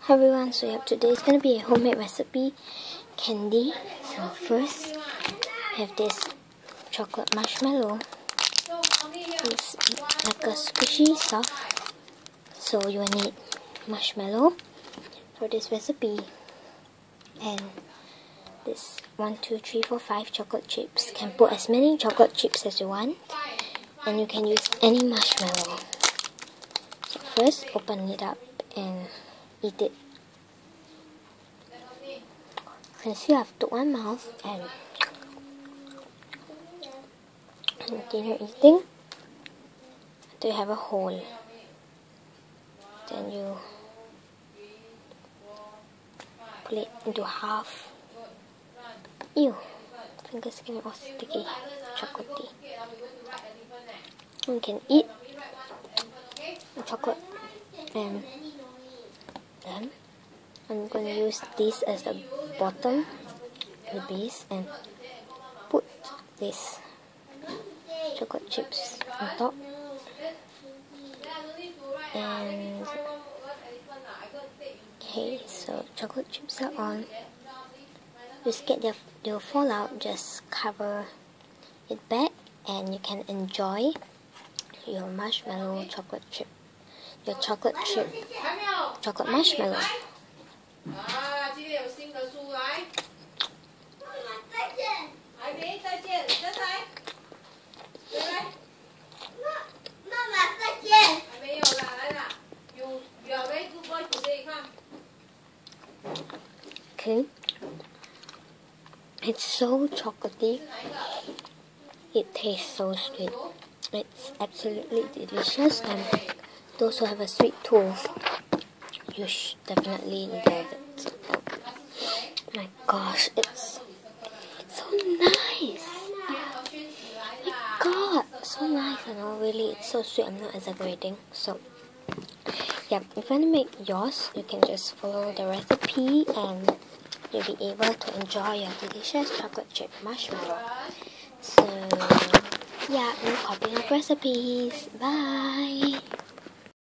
Hi everyone, so today is going to be a homemade recipe candy. So first, I have this chocolate marshmallow. It's like a squishy stuff. So you will need marshmallow for this recipe. And this 1, 2, 3, 4, 5 chocolate chips. You can put as many chocolate chips as you want. And you can use any marshmallow. So first, open it up and eat it. You can see I've took one mouth and continue eating until you have a hole. Then you pull it into half. Ew, fingers getting all sticky, chocolatey. You can eat the chocolate, and then I'm going to use this as the bottom, the base, and put this chocolate chips on top. And okay, so chocolate chips are on. Just get they'll fall out. Just cover it back, and you can enjoy your marshmallow chocolate chip. Your chocolate marshmallow. Okay, it's so chocolatey. It tastes so sweet. It's absolutely delicious, and those who have a sweet tooth, you definitely love it. Oh my gosh, it's so nice. Oh my god, so nice. I know, really, it's so sweet. I'm not exaggerating. So yeah, if you want to make yours, you can just follow the recipe and you'll be able to enjoy your delicious chocolate chip marshmallow. So yeah, no copying of recipes. Bye.